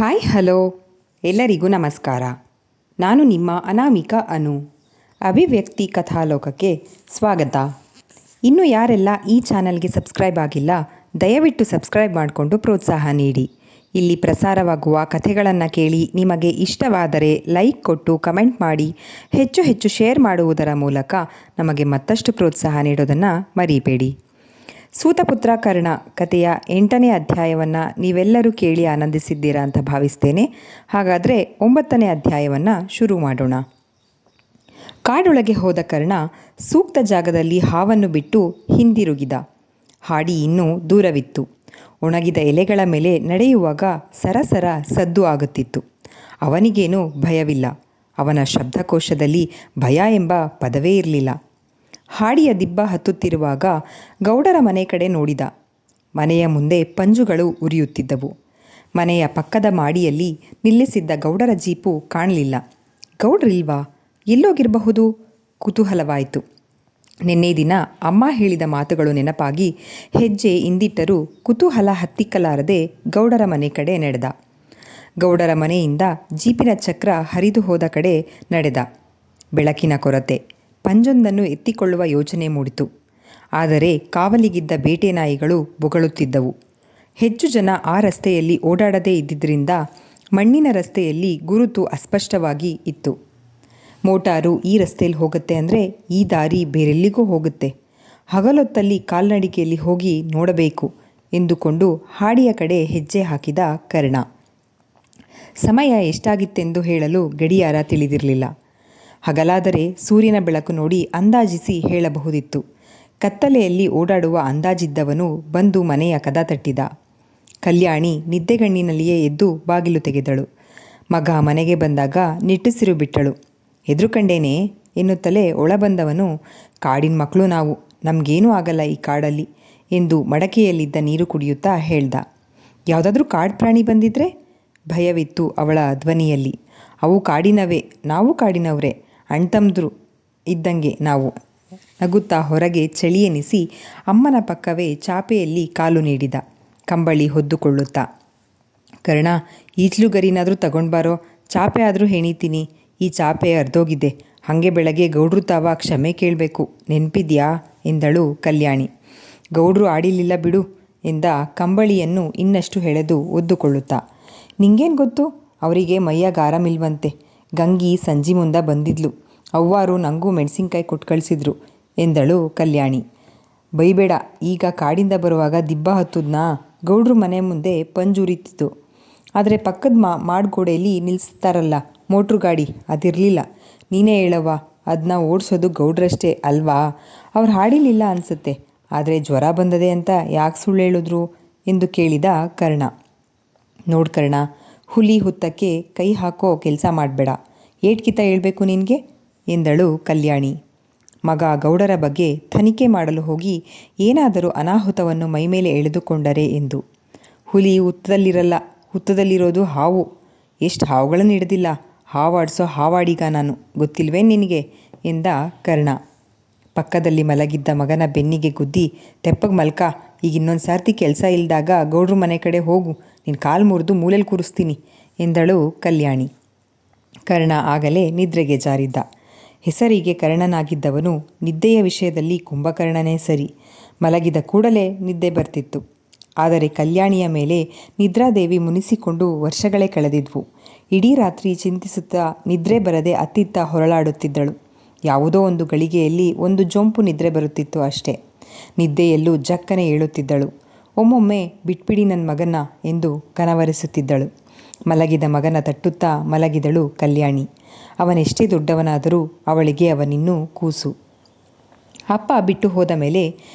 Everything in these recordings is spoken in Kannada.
ಹಾಯ್ ಹಲೋ ಎಲ್ಲರಿಗೂ ನಮಸ್ಕಾರ. ನಾನು ನಿಮ್ಮ ಅನಾಮಿಕಾ ಅನು. ಅಭಿವ್ಯಕ್ತಿ ಕಥಾಲೋಕಕ್ಕೆ ಸ್ವಾಗತ. ಇನ್ನು ಯಾರೆಲ್ಲ ಈ ಚಾನಲ್ಗೆ ಸಬ್ಸ್ಕ್ರೈಬ್ ಆಗಿಲ್ಲ, ದಯವಿಟ್ಟು ಸಬ್ಸ್ಕ್ರೈಬ್ ಮಾಡಿಕೊಂಡು ಪ್ರೋತ್ಸಾಹ ನೀಡಿ. ಇಲ್ಲಿ ಪ್ರಸಾರವಾಗುವ ಕಥೆಗಳನ್ನು ಕೇಳಿ ನಿಮಗೆ ಇಷ್ಟವಾದರೆ ಲೈಕ್ ಕೊಟ್ಟು ಕಮೆಂಟ್ ಮಾಡಿ, ಹೆಚ್ಚು ಹೆಚ್ಚು ಶೇರ್ ಮಾಡುವುದರ ಮೂಲಕ ನಮಗೆ ಮತ್ತಷ್ಟು ಪ್ರೋತ್ಸಾಹ ನೀಡೋದನ್ನು ಮರಿಬೇಡಿ. ಸೂತಪುತ್ರ ಕರ್ಣ ಕಥೆಯ 8ನೇ ಅಧ್ಯಾಯವನ್ನು ನೀವೆಲ್ಲರೂ ಕೇಳಿ ಆನಂದಿಸಿದ್ದೀರಾ ಅಂತ ಭಾವಿಸ್ತೇನೆ. ಹಾಗಾದರೆ 9ನೇ ಅಧ್ಯಾಯವನ್ನು ಶುರು ಮಾಡೋಣ. ಕಾಡೊಳಗೆ ಹೋದ ಕರ್ಣ ಸೂಕ್ತ ಜಾಗದಲ್ಲಿ ಹಾವನ್ನು ಬಿಟ್ಟು ಹಿಂದಿರುಗಿದ. ಹಾಡಿ ಇನ್ನೂ ದೂರವಿತ್ತು. ಒಣಗಿದ ಎಲೆಗಳ ಮೇಲೆ ನಡೆಯುವಾಗ ಸರಸರ ಸದ್ದು ಆಗುತ್ತಿತ್ತು. ಅವನಿಗೇನೂ ಭಯವಿಲ್ಲ. ಅವನ ಶಬ್ದಕೋಶದಲ್ಲಿ ಭಯ ಎಂಬ ಪದವೇ ಇರಲಿಲ್ಲ. ಹಾಡಿಯ ದಿಬ್ಬ ಹತ್ತುತ್ತಿರುವಾಗ ಗೌಡರ ಮನೆ ಕಡೆ ನೋಡಿದ. ಮನೆಯ ಮುಂದೆ ಪಂಜುಗಳು ಉರಿಯುತ್ತಿದ್ದವು. ಮನೆಯ ಪಕ್ಕದ ಮಾಡಿಯಲ್ಲಿ ನಿಲ್ಲಿಸಿದ್ದ ಗೌಡರ ಜೀಪು ಕಾಣಲಿಲ್ಲ. ಗೌಡ್ರಿಲ್ವಾ? ಎಲ್ಲೋಗಿರಬಹುದು? ಕುತೂಹಲವಾಯಿತು. ನಿನ್ನೆ ದಿನ ಅಮ್ಮ ಹೇಳಿದ ಮಾತುಗಳು ನೆನಪಾಗಿ ಹೆಜ್ಜೆ ಹಿಂದಿಟ್ಟರೂ ಕುತೂಹಲ ಹತ್ತಿಕ್ಕಲಾರದೆ ಗೌಡರ ಮನೆ ಕಡೆ ನಡೆದ. ಗೌಡರ ಮನೆಯಿಂದ ಜೀಪಿನ ಚಕ್ರ ಹರಿದು ಹೋದ ಕಡೆ ನಡೆದ. ಬೆಳಕಿನ ಕೊರತೆ. ಪಂಜೊಂದನ್ನು ಎತ್ತಿಕೊಳ್ಳುವ ಯೋಚನೆ ಮೂಡಿತು. ಆದರೆ ಕಾವಲಿಗಿದ್ದ ಬೇಟೆ ನಾಯಿಗಳು ಬೊಗಳುತ್ತಿದ್ದವು. ಹೆಚ್ಚು ಜನ ಆ ರಸ್ತೆಯಲ್ಲಿ ಓಡಾಡದೇ ಇದ್ದಿದ್ದರಿಂದ ಮಣ್ಣಿನ ರಸ್ತೆಯಲ್ಲಿ ಗುರುತು ಅಸ್ಪಷ್ಟವಾಗಿ ಇತ್ತು. ಮೋಟಾರು ಈ ರಸ್ತೆಯಲ್ಲಿ ಹೋಗುತ್ತೆ ಅಂದರೆ ಈ ದಾರಿ ಬೇರೆಲ್ಲಿಗೂ ಹೋಗುತ್ತೆ. ಹಗಲೊತ್ತಲ್ಲಿ ಕಾಲ್ನಡಿಗೆಯಲ್ಲಿ ಹೋಗಿ ನೋಡಬೇಕು ಎಂದುಕೊಂಡು ಹಾಡಿಯ ಕಡೆ ಹೆಜ್ಜೆ ಹಾಕಿದ ಕರ್ಣ. ಸಮಯ ಎಷ್ಟಾಗಿತ್ತೆಂದು ಹೇಳಲು ಗಡಿಯಾರ ತಿಳಿದಿರಲಿಲ್ಲ. ಹಗಲಾದರೆ ಸೂರ್ಯನ ಬೆಳಕು ನೋಡಿ ಅಂದಾಜಿಸಿ ಹೇಳಬಹುದಿತ್ತು. ಕತ್ತಲೆಯಲ್ಲಿ ಓಡಾಡುವ ಅಂದಾಜಿದ್ದವನು ಬಂದು ಮನೆಯ ಕದ ತಟ್ಟಿದ. ಕಲ್ಯಾಣಿ ನಿದ್ದೆಗಣ್ಣಿನಲ್ಲಿಯೇ ಎದ್ದು ಬಾಗಿಲು ತೆಗೆದಳು. ಮಗ ಮನೆಗೆ ಬಂದಾಗ ನಿಟ್ಟುಸಿರು ಬಿಟ್ಟಳು. ಎದುರುಕಂಡೇನೆ ಎನ್ನುತ್ತಲೇ ಒಳ ಬಂದವನು, ಕಾಡಿನ ಮಕ್ಕಳು ನಾವು, ನಮಗೇನೂ ಆಗಲ್ಲ ಈ ಕಾಡಲ್ಲಿ ಎಂದು ಮಡಕೆಯಲ್ಲಿದ್ದ ನೀರು ಕುಡಿಯುತ್ತಾ ಹೇಳ್ದ. ಯಾವುದಾದ್ರೂ ಕಾಡು ಪ್ರಾಣಿ ಬಂದಿದ್ರೆ? ಭಯವಿತ್ತು ಅವಳ ಧ್ವನಿಯಲ್ಲಿ. ಅವು ಕಾಡಿನವೇ, ನಾವು ಕಾಡಿನವರೇ, ಅಣ್ತಂದ್ರು ಇದ್ದಂಗೆ ನಾವು. ನಗುತ್ತಾ ಹೊರಗೆ ಚಳಿ ಎನಿಸಿ ಅಮ್ಮನ ಪಕ್ಕವೇ ಚಾಪೆಯಲ್ಲಿ ಕಾಲು ನೀಡಿದ, ಕಂಬಳಿ ಹೊದ್ದುಕೊಳ್ಳುತ್ತಾ. ಕರ್ಣ, ಈಜ್ಲುಗರಿನಾದರೂ ತಗೊಂಡ್ಬಾರೋ, ಚಾಪೆ ಆದರೂ ಹೆಣಿತೀನಿ. ಈ ಚಾಪೆ ಅರ್ಧೋಗಿದೆ. ಹಾಗೆ ಬೆಳಗ್ಗೆ ಗೌಡ್ರು ತಾವ ಕ್ಷಮೆ ಕೇಳಬೇಕು, ನೆನಪಿದ್ಯಾ ಎಂದಳು ಕಲ್ಯಾಣಿ. ಗೌಡ್ರು ಆಡಿಲಿಲ್ಲ ಬಿಡು ಎಂದ ಕಂಬಳಿಯನ್ನು ಇನ್ನಷ್ಟು ಎಳೆದು ಒದ್ದುಕೊಳ್ಳುತ್ತಾ. ನಿಂಗೇನು ಗೊತ್ತು, ಅವರಿಗೆ ಮೈಯಾಗ ಆರಾಮಿಲ್ವಂತೆ. ಗಂಗಿ ಸಂಜೆ ಮುಂದೆ ಬಂದಿದ್ಲು. ಅವ್ವಾರು ನನಗೂ ಮೆಣಸಿನ್ಕಾಯಿ ಕೊಟ್ಟು ಕಳಿಸಿದ್ರು ಎಂದಳು ಕಲ್ಯಾಣಿ. ಬೈಬೇಡ, ಈಗ ಕಾಡಿಂದ ಬರುವಾಗ ದಿಬ್ಬ ಹತ್ತುದ್ನಾ, ಗೌಡ್ರು ಮನೆ ಮುಂದೆ ಪಂಜುರಿತಿತ್ತು. ಆದರೆ ಪಕ್ಕದ ಮಾಡ್ಗೋಡೆಯಲ್ಲಿ ನಿಲ್ಲಿಸ್ತಾರಲ್ಲ ಮೋಟ್ರು ಗಾಡಿ, ಅದಿರಲಿಲ್ಲ. ನೀನೇ ಹೇಳವ್ವ, ಅದನ್ನ ಓಡಿಸೋದು ಗೌಡ್ರಷ್ಟೇ ಅಲ್ವಾ? ಅವ್ರು ಹಾಡಿಲಿಲ್ಲ ಅನಿಸುತ್ತೆ. ಆದರೆ ಜ್ವರ ಬಂದದೆ ಅಂತ ಯಾಕೆ ಸುಳ್ಳು ಹೇಳಿದ್ರು ಎಂದು ಕೇಳಿದ ಕರ್ಣ. ನೋಡ್ಕರ್ಣ, ಹುಲಿ ಹುತ್ತಕ್ಕೆ ಕೈ ಹಾಕೋ ಕೆಲಸ ಮಾಡಬೇಡ. ಏಟ್ಕಿತ ಹೇಳ್ಬೇಕು ನಿನಗೆ ಎಂದಳು ಕಲ್ಯಾಣಿ. ಮಗ ಗೌಡರ ಬಗ್ಗೆ ತನಿಖೆ ಮಾಡಲು ಹೋಗಿ ಏನಾದರೂ ಅನಾಹುತವನ್ನು ಮೈಮೇಲೆ ಎಳೆದುಕೊಂಡರೆ ಎಂದು. ಹುಲಿ ಹುತ್ತದಲ್ಲಿರಲ್ಲ, ಹುತ್ತದಲ್ಲಿರೋದು ಹಾವು. ಎಷ್ಟು ಹಾವುಗಳನ್ನು ಹಿಡ್ದಿಲ್ಲ. ಹಾವಾಡಿಸೋ ಹಾವಾಡಿಗ ನಾನು, ಗೊತ್ತಿಲ್ವೇ ನಿನಗೆ ಎಂದ ಕರ್ಣ. ಪಕ್ಕದಲ್ಲಿ ಮಲಗಿದ್ದ ಮಗನ ಬೆನ್ನಿಗೆ ಗುದ್ದಿ, ತೆಪ್ಪಗೆ ಮಲ್ಕ, ಈಗ ಇನ್ನೊಂದು ಸರ್ತಿ ಕೆಲಸ ಇಲ್ಲದಾಗ ಗೌಡ್ರ ಮನೆ ಕಡೆ ಹೋಗು, ನಿನ್ನ ಕಾಲು ಮುರಿದು ಮೂಲೆಯಲ್ಲಿ ಕೂರಿಸ್ತೀನಿ ಎಂದಳು ಕಲ್ಯಾಣಿ. ಕರ್ಣ ಆಗಲೇ ನಿದ್ರೆಗೆ ಜಾರಿದ್ದ. ಹೆಸರಿಗೆ ಕರ್ಣನಾಗಿದ್ದವನು ನಿದ್ದೆಯ ವಿಷಯದಲ್ಲಿ ಕುಂಭಕರ್ಣನೇ ಸರಿ. ಮಲಗಿದ ಕೂಡಲೇ ನಿದ್ದೆ ಬರ್ತಿತ್ತು. ಆದರೆ ಕಲ್ಯಾಣಿಯ ಮೇಲೆ ನಿದ್ರಾದೇವಿ ಮುನಿಸಿಕೊಂಡು ವರ್ಷಗಳೇ ಕಳೆದಿದ್ವು. ಇಡೀ ರಾತ್ರಿ ಚಿಂತಿಸುತ್ತಾ ನಿದ್ರೆ ಬರದೆ ಅತ್ತಿತ್ತ ಹೊರಳಾಡುತ್ತಿದ್ದಳು. ಯಾವುದೋ ಒಂದು ಗಳಿಗೆಯಲ್ಲಿ ಒಂದು ಜೊಂಪು ನಿದ್ರೆ ಬರುತ್ತಿತ್ತು ಅಷ್ಟೇ. ನಿದ್ದೆಯಲ್ಲೂ ಜಕ್ಕನೆ ಏಳುತ್ತಿದ್ದಳು. ಒಮ್ಮೊಮ್ಮೆ ಬಿಟ್ಬಿಡಿ ನನ್ನ ಮಗನ್ನ ಎಂದು ಕನವರಿಸುತ್ತಿದ್ದಳು. ಮಲಗಿದ ಮಗನ ತಟ್ಟುತ್ತಾ ಮಲಗಿದಳು ಕಲ್ಯಾಣಿ. ಅವನೆಷ್ಟೇ ದೊಡ್ಡವನಾದರೂ ಅವಳಿಗೆ ಅವನಿನ್ನೂ ಕೂಸು. ಅಪ್ಪ ಬಿಟ್ಟು ಹೋದ ಮೇಲೆ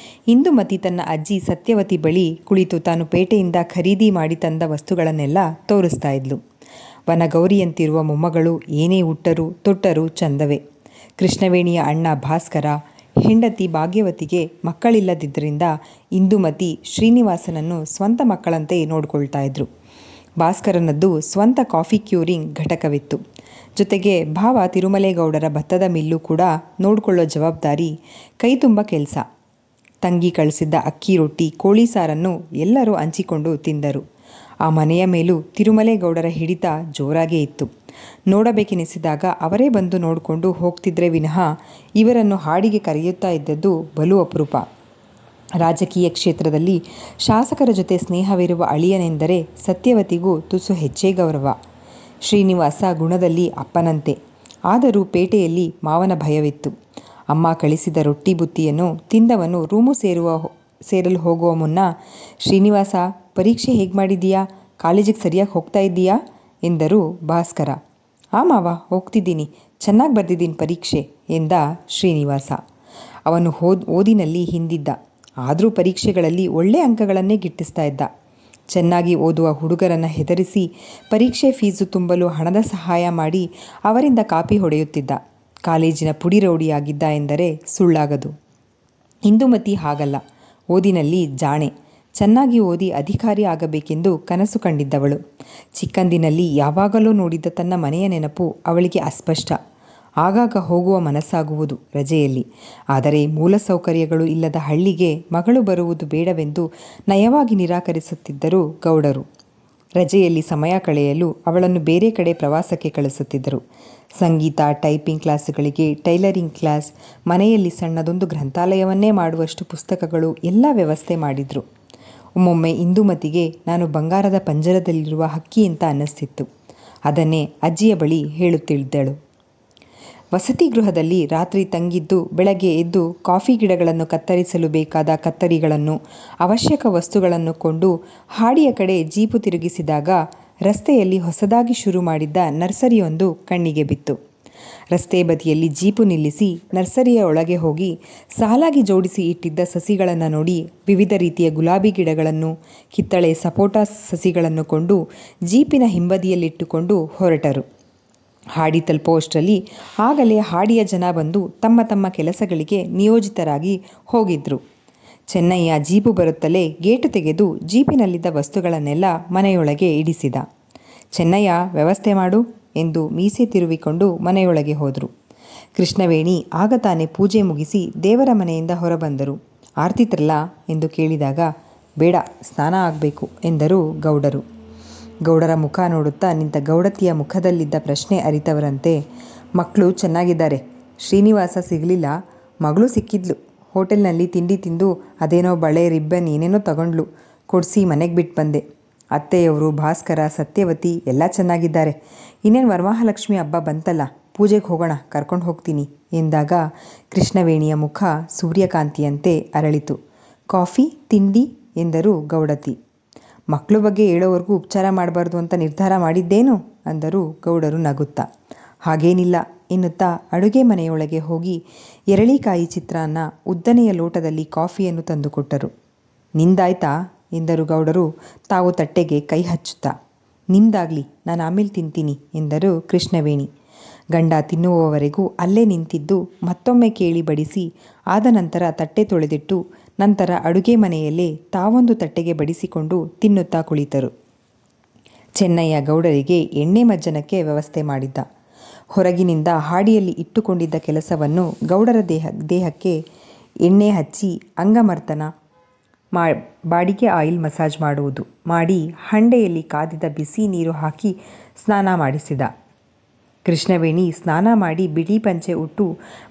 ಇಂದುಮತಿ ತನ್ನ ಅಜ್ಜಿ ಸತ್ಯವತಿ ಬಳಿ ಕುಳಿತು ತಾನು ಪೇಟೆಯಿಂದ ಖರೀದಿ ಮಾಡಿ ತಂದ ವಸ್ತುಗಳನ್ನೆಲ್ಲ ತೋರಿಸ್ತಾ ಇದ್ಲು. ವನಗೌರಿಯಂತಿರುವ ಮೊಮ್ಮಗಳು ಏನೇ ಉಟ್ಟರೂ ತೊಟ್ಟರೂ ಚಂದವೇ. ಕೃಷ್ಣವೇಣಿಯ ಅಣ್ಣ ಭಾಸ್ಕರ, ಹೆಂಡತಿ ಭಾಗ್ಯವತಿಗೆ ಮಕ್ಕಳಿಲ್ಲದಿದ್ದರಿಂದ ಇಂದುಮತಿ ಶ್ರೀನಿವಾಸನನ್ನು ಸ್ವಂತ ಮಕ್ಕಳಂತೆ ನೋಡ್ಕೊಳ್ತಾ ಇದ್ರು. ಭಾಸ್ಕರನದ್ದು ಸ್ವಂತ ಕಾಫಿ ಕ್ಯೂರಿಂಗ್ ಘಟಕವಿತ್ತು. ಜೊತೆಗೆ ಭಾವ ತಿರುಮಲೇಗೌಡರ ಭತ್ತದ ಮಿಲ್ಲು ಕೂಡ ನೋಡ್ಕೊಳ್ಳೋ ಜವಾಬ್ದಾರಿ. ಕೈ ತುಂಬ ಕೆಲಸ. ತಂಗಿ ಕಳಿಸಿದ್ದ ಅಕ್ಕಿ ರೊಟ್ಟಿ ಕೋಳಿ ಸಾರನ್ನು ಎಲ್ಲರೂ ಹಂಚಿಕೊಂಡು ತಿಂದರು. ಆ ಮನೆಯ ಮೇಲೂ ತಿರುಮಲೇಗೌಡರ ಹಿಡಿತ ಜೋರಾಗೇ ಇತ್ತು. ನೋಡಬೇಕೆನಿಸಿದಾಗ ಅವರೇ ಬಂದು ನೋಡಿಕೊಂಡು ಹೋಗ್ತಿದ್ರೆ ವಿನಃ ಇವರನ್ನು ಹಾಡಿಗೆ ಕರೆಯುತ್ತಾ ಇದ್ದದ್ದು ಬಲು ಅಪರೂಪ. ರಾಜಕೀಯ ಕ್ಷೇತ್ರದಲ್ಲಿ ಶಾಸಕರ ಜೊತೆ ಸ್ನೇಹವಿರುವ ಅಳಿಯನೆಂದರೆ ಸತ್ಯವತಿಗೂ ತುಸು ಹೆಚ್ಚೇ ಗೌರವ. ಶ್ರೀನಿವಾಸ ಗುಣದಲ್ಲಿ ಅಪ್ಪನಂತೆ. ಆದರೂ ಪೇಟೆಯಲ್ಲಿ ಮಾವನ ಭಯವಿತ್ತು. ಅಮ್ಮ ಕಳಿಸಿದ ರೊಟ್ಟಿ ಬುತ್ತಿಯನ್ನು ತಿಂದವನು ರೂಮು ಸೇರಲು ಹೋಗುವ ಮುನ್ನ, ಶ್ರೀನಿವಾಸ, ಪರೀಕ್ಷೆ ಹೇಗೆ ಮಾಡಿದೀಯಾ? ಕಾಲೇಜಿಗೆ ಸರಿಯಾಗಿ ಹೋಗ್ತಾ ಇದ್ದೀಯಾ ಎಂದರು ಭಾಸ್ಕರ. ಆ ಮಾವ, ಹೋಗ್ತಿದ್ದೀನಿ, ಚೆನ್ನಾಗಿ ಬರೆದಿದ್ದೀನಿ ಪರೀಕ್ಷೆ ಎಂದ ಶ್ರೀನಿವಾಸ. ಅವನು ಓದಿನಲ್ಲಿ ಹಿಂದಿದ್ದ. ಆದರೂ ಪರೀಕ್ಷೆಗಳಲ್ಲಿ ಒಳ್ಳೆ ಅಂಕಗಳನ್ನೇ ಗಿಟ್ಟಿಸ್ತಾ ಇದ್ದ. ಚೆನ್ನಾಗಿ ಓದುವ ಹುಡುಗರನ್ನು ಹೆದರಿಸಿ ಪರೀಕ್ಷೆ ಫೀಸು ತುಂಬಲು ಹಣದ ಸಹಾಯ ಮಾಡಿ ಅವರಿಂದ ಕಾಪಿ ಹೊಡೆಯುತ್ತಿದ್ದ. ಕಾಲೇಜಿನ ಪುಡಿ ರೌಡಿಯಾಗಿದ್ದ ಎಂದರೆ ಸುಳ್ಳಾಗದು. ಇಂದುಮತಿ ಹಾಗಲ್ಲ. ಓದಿನಲ್ಲಿ ಜಾಣೆ. ಚೆನ್ನಾಗಿ ಓದಿ ಅಧಿಕಾರಿ ಆಗಬೇಕೆಂದು ಕನಸು ಕಂಡಿದ್ದವಳು. ಚಿಕ್ಕಂದಿನಲ್ಲಿ ಯಾವಾಗಲೂ ನೋಡಿದ್ದ ತನ್ನ ಮನೆಯ ನೆನಪು ಅವಳಿಗೆ ಅಸ್ಪಷ್ಟ. ಆಗಾಗ ಹೋಗುವ ಮನಸ್ಸಾಗುವುದು ರಜೆಯಲ್ಲಿ. ಆದರೆ ಮೂಲಸೌಕರ್ಯಗಳು ಇಲ್ಲದ ಹಳ್ಳಿಗೆ ಮಗಳು ಬರುವುದು ಬೇಡವೆಂದು ನಯವಾಗಿ ನಿರಾಕರಿಸುತ್ತಿದ್ದರು ಗೌಡರು. ರಜೆಯಲ್ಲಿ ಸಮಯ ಕಳೆಯಲು ಅವಳನ್ನು ಬೇರೆ ಕಡೆ ಪ್ರವಾಸಕ್ಕೆ ಕಳಿಸುತ್ತಿದ್ದರು. ಸಂಗೀತ, ಟೈಪಿಂಗ್ ಕ್ಲಾಸುಗಳಿಗೆ, ಟೈಲರಿಂಗ್ ಕ್ಲಾಸ್, ಮನೆಯಲ್ಲಿ ಸಣ್ಣದೊಂದು ಗ್ರಂಥಾಲಯವನ್ನೇ ಮಾಡುವಷ್ಟು ಪುಸ್ತಕಗಳು ಎಲ್ಲ ವ್ಯವಸ್ಥೆ ಮಾಡಿದ್ರು. ಒಮ್ಮೊಮ್ಮೆ ಇಂದುಮತಿಗೆ ನಾನು ಬಂಗಾರದ ಪಂಜರದಲ್ಲಿರುವ ಹಕ್ಕಿ ಅಂತ ಅನ್ನಿಸ್ತಿತ್ತು. ಅದನ್ನೇ ಅಜ್ಜಿಯ ಬಳಿ ಹೇಳುತ್ತಿದ್ದಳು. ವಸತಿ ಗೃಹದಲ್ಲಿ ರಾತ್ರಿ ತಂಗಿದ್ದು ಬೆಳಗ್ಗೆ ಎದ್ದು ಕಾಫಿ ಗಿಡಗಳನ್ನು ಕತ್ತರಿಸಲು ಬೇಕಾದ ಕತ್ತರಿಗಳನ್ನು, ಅವಶ್ಯಕ ವಸ್ತುಗಳನ್ನು ಕೊಂಡು ಹಾಡಿಯ ಕಡೆ ಜೀಪು ತಿರುಗಿಸಿದಾಗ ರಸ್ತೆಯಲ್ಲಿ ಹೊಸದಾಗಿ ಶುರು ಮಾಡಿದ್ದ ನರ್ಸರಿಯೊಂದು ಕಣ್ಣಿಗೆ ಬಿತ್ತು. ರಸ್ತೆ ಬದಿಯಲ್ಲಿ ಜೀಪು ನಿಲ್ಲಿಸಿ ನರ್ಸರಿಯ ಒಳಗೆ ಹೋಗಿ ಸಾಲಾಗಿ ಜೋಡಿಸಿ ಇಟ್ಟಿದ್ದ ಸಸಿಗಳನ್ನು ನೋಡಿ ವಿವಿಧ ರೀತಿಯ ಗುಲಾಬಿ ಗಿಡಗಳನ್ನು, ಕಿತ್ತಳೆ ಸಪೋಟ ಸಸಿಗಳನ್ನು ಕೊಂಡು ಜೀಪಿನ ಹಿಂಬದಿಯಲ್ಲಿಟ್ಟುಕೊಂಡು ಹೊರಟರು. ಹಾಡಿ ತಲುಪುವಷ್ಟರಲ್ಲಿ ಆಗಲೇ ಹಾಡಿಯ ಜನ ಬಂದು ತಮ್ಮ ತಮ್ಮ ಕೆಲಸಗಳಿಗೆ ನಿಯೋಜಿತರಾಗಿ ಹೋಗಿದ್ರು. ಚೆನ್ನಯ್ಯ ಜೀಪು ಬರುತ್ತಲೇ ಗೇಟು ತೆಗೆದು ಜೀಪಿನಲ್ಲಿದ್ದ ವಸ್ತುಗಳನ್ನೆಲ್ಲ ಮನೆಯೊಳಗೆ ಇಡಿಸಿದ. ಚೆನ್ನಯ್ಯ, ವ್ಯವಸ್ಥೆ ಮಾಡು ಎಂದು ಮೀಸೆ ತಿರುವಿಕೊಂಡು ಮನೆಯೊಳಗೆ ಹೋದರು. ಕೃಷ್ಣವೇಣಿ ಆಗ ತಾನೇ ಪೂಜೆ ಮುಗಿಸಿ ದೇವರ ಮನೆಯಿಂದ ಹೊರಬಂದರು. ಆರತಿ ತರಲ ಎಂದು ಕೇಳಿದಾಗ, ಬೇಡ, ಸ್ನಾನ ಆಗಬೇಕು ಎಂದರು ಗೌಡರು. ಗೌಡರ ಮುಖ ನೋಡುತ್ತಾ ನಿಂತ ಗೌಡತಿಯ ಮುಖದಲ್ಲಿದ್ದ ಪ್ರಶ್ನೆ ಅರಿತವರಂತೆ, ಮಕ್ಕಳು ಚೆನ್ನಾಗಿದ್ದಾರೆ. ಶ್ರೀನಿವಾಸ ಸಿಗಲಿಲ್ಲ, ಮಗಳು ಸಿಕ್ಕಿದ್ಲು. ಹೋಟೆಲ್ನಲ್ಲಿ ತಿಂಡಿ ತಿಂದು ಅದೇನೋ ಬಳೆ, ರಿಬ್ಬನ್ ಏನೇನೋ ತಗೊಂಡ್ಲು. ಕೊಡಿಸಿ ಮನೆಗೆ ಬಿಟ್ಟು ಬಂದೆ. ಅತ್ತೆಯವರು, ಭಾಸ್ಕರ, ಸತ್ಯವತಿ ಎಲ್ಲ ಚೆನ್ನಾಗಿದ್ದಾರೆ. ಇನ್ನೇನು ವರಮಹಾಲಕ್ಷ್ಮಿ ಹಬ್ಬ ಬಂತಲ್ಲ, ಪೂಜೆಗೆ ಹೋಗೋಣ, ಕರ್ಕೊಂಡು ಹೋಗ್ತೀನಿ ಎಂದಾಗ ಕೃಷ್ಣವೇಣಿಯ ಮುಖ ಸೂರ್ಯಕಾಂತಿಯಂತೆ ಅರಳಿತು. ಕಾಫಿ, ತಿಂಡಿ ಎಂದರು ಗೌಡತಿ. ಮಕ್ಕಳ ಬಗ್ಗೆ ಹೇಳೋವರೆಗೂ ಉಪಚಾರ ಮಾಡಬಾರ್ದು ಅಂತ ನಿರ್ಧಾರ ಮಾಡಿದ್ದೇನು ಅಂದರು ಗೌಡರು ನಗುತ್ತಾ. ಹಾಗೇನಿಲ್ಲ ಎನ್ನುತ್ತಾ ಅಡುಗೆ ಮನೆಯೊಳಗೆ ಹೋಗಿ ಎರಳಿಕಾಯಿ ಚಿತ್ರಾನ್ನ, ಉದ್ದನೆಯ ಲೋಟದಲ್ಲಿ ಕಾಫಿಯನ್ನು ತಂದುಕೊಟ್ಟರು. ನಿಂದಾಯ್ತಾ ಎಂದರು ಗೌಡರು ತಾವು ತಟ್ಟೆಗೆ ಕೈ ಹಚ್ಚುತ್ತಾ. ನಿಮ್ದಾಗಲಿ, ನಾನು ಆಮೇಲೆ ತಿಂತೀನಿ ಎಂದರು ಕೃಷ್ಣವೇಣಿ. ಗಂಡ ತಿನ್ನುವವರೆಗೂ ಅಲ್ಲೇ ನಿಂತಿದ್ದು ಮತ್ತೊಮ್ಮೆ ಕೇಳಿ ಬಡಿಸಿ ಆದ ನಂತರ ತಟ್ಟೆ ತೊಳೆದಿಟ್ಟು ನಂತರ ಅಡುಗೆ ಮನೆಯಲ್ಲೇ ತಾವೊಂದು ತಟ್ಟೆಗೆ ಬಡಿಸಿಕೊಂಡು ತಿನ್ನುತ್ತಾ ಕುಳಿತರು. ಚೆನ್ನಯ್ಯ ಗೌಡರಿಗೆ ಎಣ್ಣೆ ಮಜ್ಜನಕ್ಕೆ ವ್ಯವಸ್ಥೆ ಮಾಡಿದ್ದ. ಹೊರಗಿನಿಂದ ಹಾಡಿಯಲ್ಲಿ ಇಟ್ಟುಕೊಂಡಿದ್ದ ಕೆಲಸವನ್ನು ಗೌಡರ ದೇಹಕ್ಕೆ ಎಣ್ಣೆ ಹಚ್ಚಿ ಅಂಗಮರ್ತನ ಬಾಡಿಗೆ ಆಯಿಲ್ ಮಸಾಜ್ ಮಾಡುವುದು ಮಾಡಿ ಹಂಡೆಯಲ್ಲಿ ಕಾದಿದ ಬಿಸಿ ನೀರು ಹಾಕಿ ಸ್ನಾನ ಮಾಡಿಸಿದ. ಕೃಷ್ಣವೇಣಿ ಸ್ನಾನ ಮಾಡಿ ಬಿಳಿ ಪಂಚೆ ಉಟ್ಟು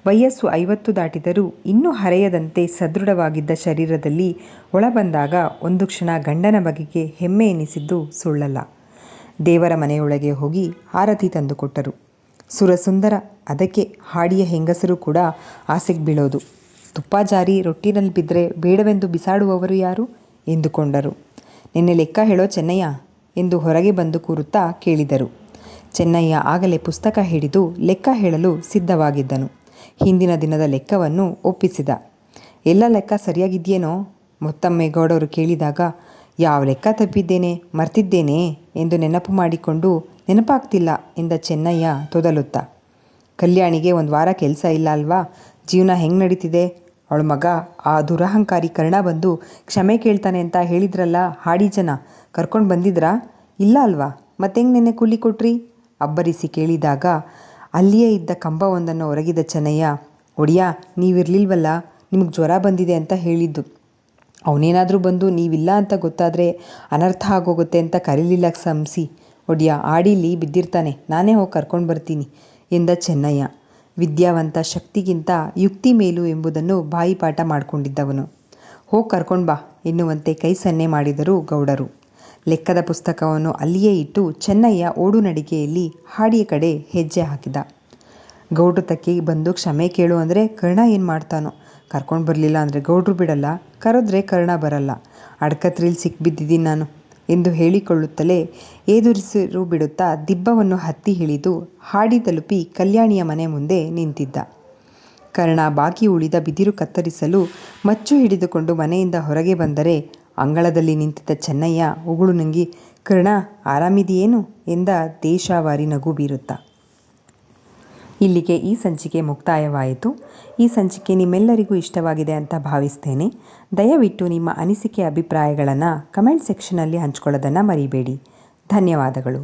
ವಯಸ್ಸು 50 ದಾಟಿದರೂ ಇನ್ನೂ ಹರೆಯದಂತೆ ಸದೃಢವಾಗಿದ್ದ ಶರೀರದಲ್ಲಿ ಒಳಬಂದಾಗ ಒಂದು ಕ್ಷಣ ಗಂಡನ ಬಗೆಗೆ ಹೆಮ್ಮೆ ಎನಿಸಿದ್ದು ಸುಳ್ಳಲ್ಲ. ದೇವರ ಮನೆಯೊಳಗೆ ಹೋಗಿ ಆರತಿ ತಂದುಕೊಟ್ಟರು. ಸುರಸುಂದರ. ಅದಕ್ಕೆ ಹಾಡಿಯ ಹೆಂಗಸರು ಕೂಡ ಆಸೆಗೆ ಬೀಳೋದು. ತುಪ್ಪ ಜಾರಿ ರೊಟ್ಟಿನಲ್ಲಿ ಬಿದ್ದರೆ ಬೇಡವೆಂದು ಬಿಸಾಡುವವರು ಯಾರು ಎಂದುಕೊಂಡರು. ನಿನ್ನೆ ಲೆಕ್ಕ ಹೇಳೋ ಚೆನ್ನಯ್ಯ ಎಂದು ಹೊರಗೆ ಬಂದು ಕೂರುತ್ತಾ ಕೇಳಿದರು. ಚೆನ್ನಯ್ಯ ಆಗಲೇ ಪುಸ್ತಕ ಹಿಡಿದು ಲೆಕ್ಕ ಹೇಳಲು ಸಿದ್ಧವಾಗಿದ್ದನು. ಹಿಂದಿನ ದಿನದ ಲೆಕ್ಕವನ್ನು ಒಪ್ಪಿಸಿದ. ಎಲ್ಲ ಲೆಕ್ಕ ಸರಿಯಾಗಿದೆಯೇನೋ ಮತ್ತೊಮ್ಮೆ ಗೌಡರು ಕೇಳಿದಾಗ, ಯಾವ ಲೆಕ್ಕ ತಪ್ಪಿದ್ದೇನೆ, ಮರ್ತಿದ್ದೇನೆ ಎಂದು ನೆನಪು ಮಾಡಿಕೊಂಡು ನೆನಪಾಗ್ತಿಲ್ಲ ಎಂದ ಚೆನ್ನಯ್ಯ ತೊದಲುತ್ತಾ. ಕಲ್ಯಾಣಿಗೆ 1 ವಾರ ಕೆಲಸ ಇಲ್ಲ ಅಲ್ವಾ? ಜೀವನ ಹೆಂಗೆ ನಡೀತಿದೆ? ಅವಳ ಮಗ ಆ ದುರಹಂಕಾರಿ ಕರ್ಣ ಬಂದು ಕ್ಷಮೆ ಕೇಳ್ತಾನೆ ಅಂತ ಹೇಳಿದ್ರಲ್ಲ, ಹಾಡಿ ಜನ ಕರ್ಕೊಂಡು ಬಂದಿದ್ರಾ? ಇಲ್ಲ ಅಲ್ವಾ? ಮತ್ತೆಂಗೆ ನೆನ್ನೆ ಕೂಲಿ ಕೊಟ್ರಿ ಅಬ್ಬರಿಸಿ ಕೇಳಿದಾಗ ಅಲ್ಲಿಯೇ ಇದ್ದ ಕಂಬವೊಂದನ್ನು ಒರಗಿದ ಚೆನ್ನಯ್ಯ, ಒಡಿಯಾ, ನೀವಿರಲಿಲ್ವಲ್ಲ, ನಿಮಗೆ ಜ್ವರ ಬಂದಿದೆ ಅಂತ ಹೇಳಿದ್ದು. ಅವನೇನಾದರೂ ಬಂದು ನೀವಿಲ್ಲ ಅಂತ ಗೊತ್ತಾದರೆ ಅನರ್ಥ ಆಗೋಗುತ್ತೆ ಅಂತ ಕರೀಲಿಲ್ಲ ಸಂಸಿ. ಒಡಿಯ ಆಡಿಲಿ ಬಿದ್ದಿರ್ತಾನೆ, ನಾನೇ ಹೋಗಿ ಕರ್ಕೊಂಡು ಬರ್ತೀನಿ ಎಂದ ಚೆನ್ನಯ್ಯ. ವಿದ್ಯಾವಂತ ಶಕ್ತಿಗಿಂತ ಯುಕ್ತಿ ಮೇಲು ಎಂಬುದನ್ನು ಬಾಯಿಪಾಠ ಮಾಡಿಕೊಂಡಿದ್ದವನು. ಹೋಗಿ ಕರ್ಕೊಂಡು ಬಾ ಎನ್ನುವಂತೆ ಕೈ ಸನ್ನೆ ಮಾಡಿದರು ಗೌಡರು. ಲೆಕ್ಕದ ಪುಸ್ತಕವನ್ನು ಅಲ್ಲಿಯೇ ಇಟ್ಟು ಚೆನ್ನಯ್ಯ ಓಡು ನಡಿಗೆಯಲ್ಲಿ ಹಾಡಿಯ ಕಡೆ ಹೆಜ್ಜೆ ಹಾಕಿದ. ಗೌಡ್ರು ತಕ್ಕಿ ಬಂದು ಕ್ಷಮೆ ಕೇಳು ಅಂದರೆ ಕರ್ಣ ಏನು ಮಾಡ್ತಾನೋ, ಕರ್ಕೊಂಡು ಬರಲಿಲ್ಲ ಅಂದರೆ ಗೌಡ್ರು ಬಿಡಲ್ಲ, ಕರೆದ್ರೆ ಕರ್ಣ ಬರಲ್ಲ, ಅಡ್ಕತ್ರಿಲಿ ಸಿಕ್ಬಿದ್ದಿದ್ದೀನಿ ನಾನು ಎಂದು ಹೇಳಿಕೊಳ್ಳುತ್ತಲೇ ಏದುಸಿರು ಬಿಡುತ್ತಾ ದಿಬ್ಬವನ್ನು ಹತ್ತಿ ಇಳಿದು ಹಾಡಿ ತಲುಪಿ ಕಲ್ಯಾಣಿಯ ಮನೆ ಮುಂದೆ ನಿಂತಿದ್ದ. ಕರ್ಣ ಬಾಕಿ ಉಳಿದ ಬಿದಿರು ಕತ್ತರಿಸಲು ಮಚ್ಚು ಹಿಡಿದುಕೊಂಡು ಮನೆಯಿಂದ ಹೊರಗೆ ಬಂದರೆ ಅಂಗಳದಲ್ಲಿ ನಿಂತಿದ್ದ ಚೆನ್ನಯ್ಯ ಉಗುಳು ನುಂಗಿ ಕರ್ಣ ಆರಾಮಿದೆಯೇನು ಎಂದ ದೇಶಾವಾರಿ ನಗು ಬೀರುತ್ತಾ. ಇಲ್ಲಿಗೆ ಈ ಸಂಚಿಕೆ ಮುಕ್ತಾಯವಾಯಿತು. ಈ ಸಂಚಿಕೆ ನಿಮ್ಮೆಲ್ಲರಿಗೂ ಇಷ್ಟವಾಗಿದೆ ಅಂತ ಭಾವಿಸ್ತೇನೆ. ದಯವಿಟ್ಟು ನಿಮ್ಮ ಅನಿಸಿಕೆ ಅಭಿಪ್ರಾಯಗಳನ್ನು ಕಮೆಂಟ್ ಸೆಕ್ಷನಲ್ಲಿ ಹಂಚ್ಕೊಳ್ಳೋದನ್ನು ಮರಿಬೇಡಿ. ಧನ್ಯವಾದಗಳು.